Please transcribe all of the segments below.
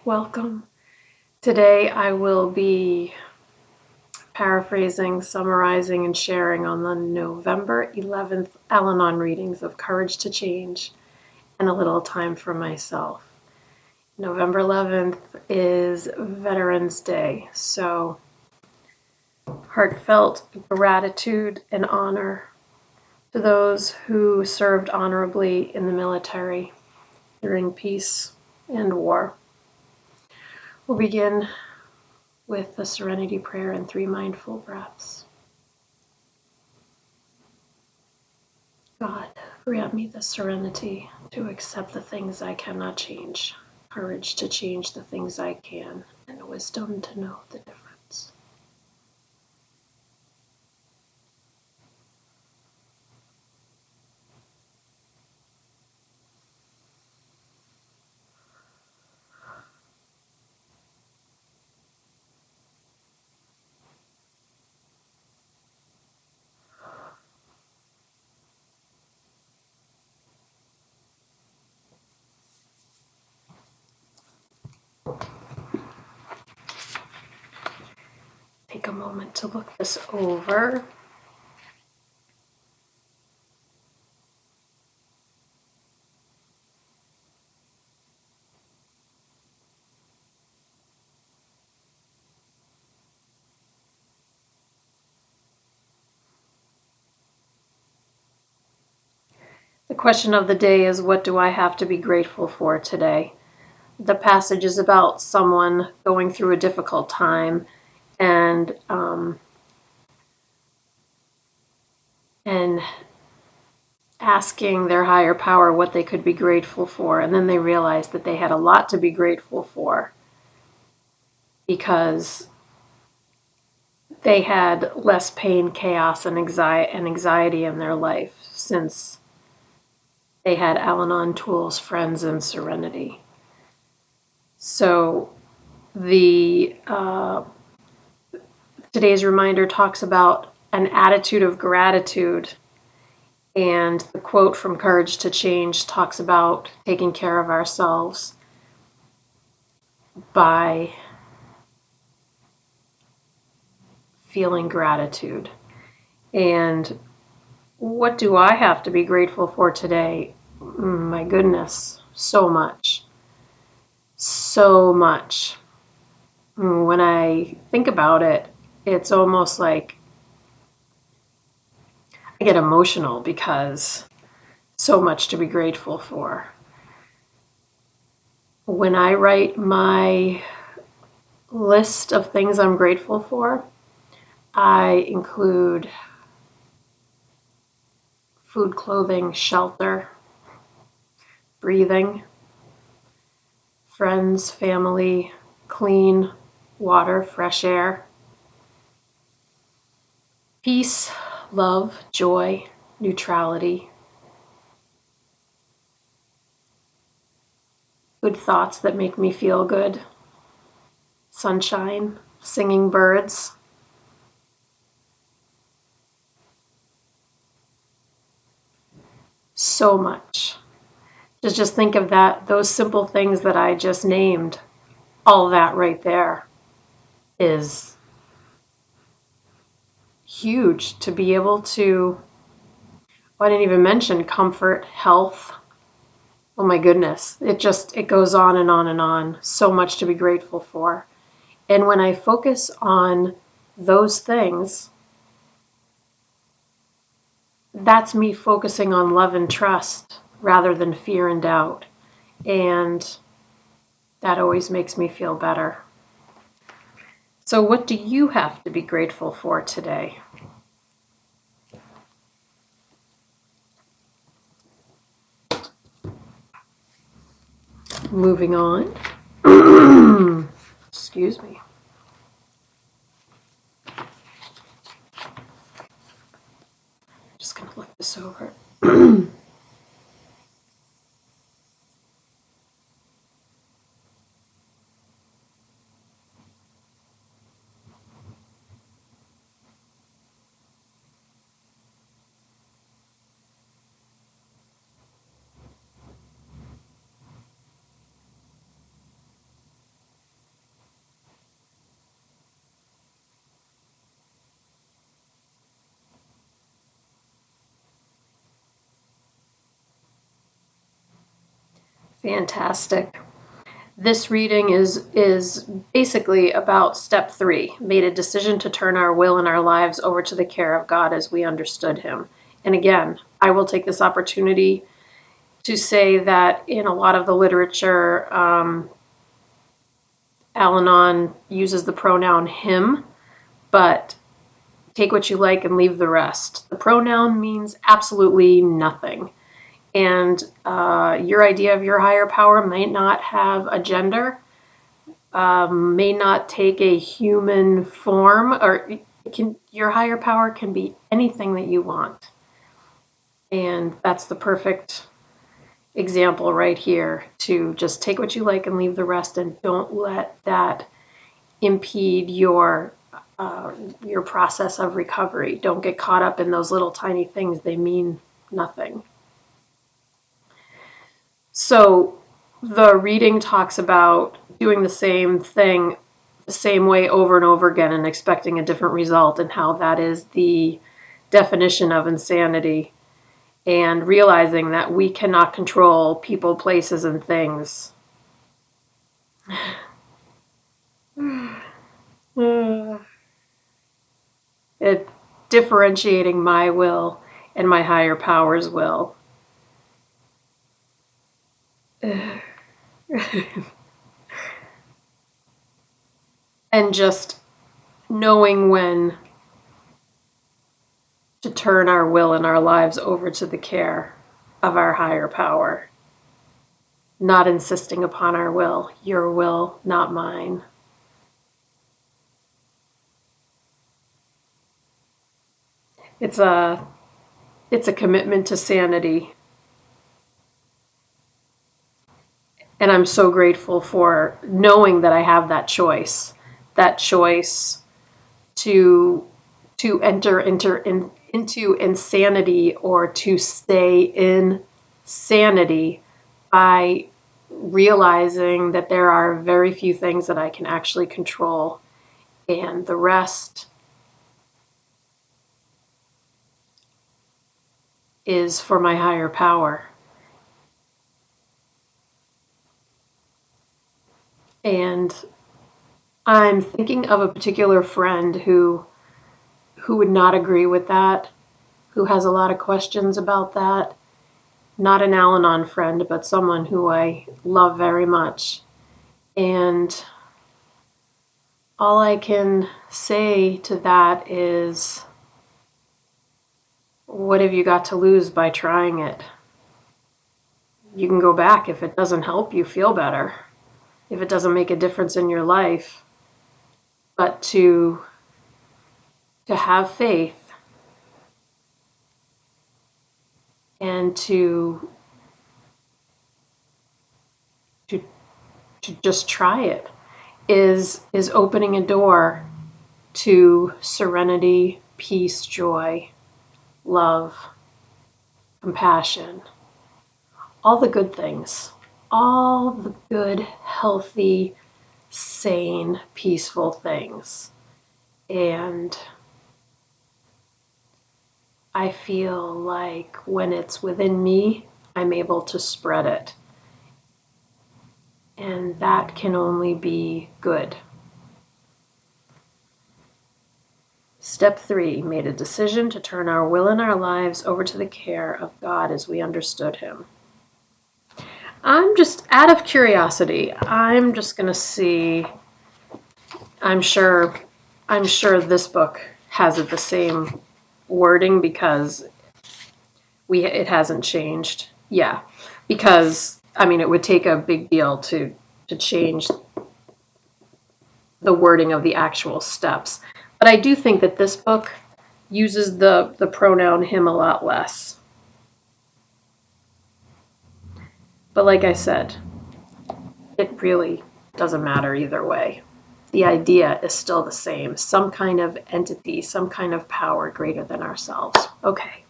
Welcome. Today I will be paraphrasing, summarizing, and sharing on the November 11th Al-Anon readings of Courage to Change and a little time for myself. November 11th is Veterans Day, so heartfelt gratitude and honor to those who served honorably in the military during peace and war. We'll begin with the Serenity Prayer and 3 mindful breaths. God, grant me the serenity to accept the things I cannot change, courage to change the things I can, and wisdom to know the difference. Take a moment to look this over. The question of the day is, what do I have to be grateful for today? The passage is about someone going through a difficult time and asking their higher power what they could be grateful for, and then they realized that they had a lot to be grateful for because they had less pain, chaos, and anxiety in their life since they had Al-Anon tools, friends, and serenity. So the today's reminder talks about an attitude of gratitude, and the quote from Courage to Change talks about taking care of ourselves by feeling gratitude. And what do I have to be grateful for today? My goodness, so much. So much. When I think about it, it's almost like I get emotional because so much to be grateful for. When I write my list of things I'm grateful for, I include food, clothing, shelter, breathing, friends, family, clean water, fresh air, peace, love, joy, neutrality, good thoughts that make me feel good, sunshine, singing birds. So much. Just think of that, those simple things that I just named, all that right there is huge to be able to, I didn't even mention comfort, health. Oh my goodness, it goes on and on and on. So much to be grateful for. And when I focus on those things, that's me focusing on love and trust rather than fear and doubt. And that always makes me feel better. So what do you have to be grateful for today? Moving on. Excuse me. Just going to look this over. Fantastic. This reading is basically about step 3, made a decision to turn our will and our lives over to the care of God as we understood him. And again, I will take this opportunity to say that in a lot of the literature, Al-Anon uses the pronoun him, but take what you like and leave the rest. The pronoun means absolutely nothing. And your idea of your higher power might not have a gender, may not take a human form, or your higher power can be anything that you want. And that's the perfect example right here, to just take what you like and leave the rest, and don't let that impede your process of recovery. Don't get caught up in those little tiny things. They mean nothing. So the reading talks about doing the same thing the same way over and over again and expecting a different result, and how that is the definition of insanity, and realizing that we cannot control people, places, and things. It differentiating my will and my higher power's will. And just knowing when to turn our will and our lives over to the care of our higher power. Not insisting upon our will. Your will, not mine. It's a commitment to sanity. And I'm so grateful for knowing that I have that choice. That choice to enter into insanity, or to stay in sanity, by realizing that there are very few things that I can actually control, and the rest is for my higher power. And I'm thinking of a particular friend who would not agree with that, who has a lot of questions about that. Not an Al-Anon friend, but someone who I love very much. And all I can say to that is, what have you got to lose by trying it? You can go back. If it doesn't help you feel better, if it doesn't make a difference in your life. But to have faith, and to just try it, is opening a door to serenity, peace, joy, love, compassion, all the good things, all the good, healthy, sane, peaceful things. And I feel like when it's within me, I'm able to spread it. And that can only be good. Step 3, made a decision to turn our will and our lives over to the care of God as we understood him. I'm just, out of curiosity, I'm just going to see, I'm sure this book has it the same wording, because it hasn't changed. Yeah, because, I mean, it would take a big deal to change the wording of the actual steps. But I do think that this book uses the pronoun him a lot less. But like I said, it really doesn't matter either way. The idea is still the same. Some kind of entity, some kind of power greater than ourselves. Okay.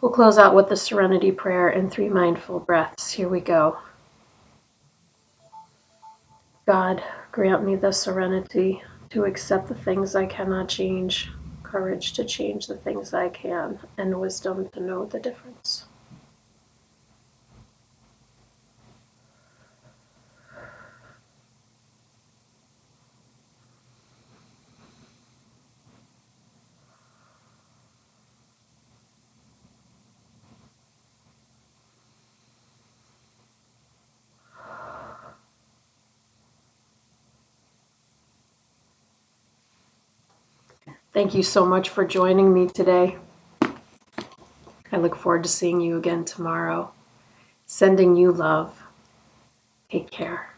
We'll close out with the Serenity Prayer and 3 mindful breaths. Here we go. God, grant me the serenity to accept the things I cannot change, courage to change the things I can, and wisdom to know the difference. Thank you so much for joining me today. I look forward to seeing you again tomorrow. Sending you love. Take care.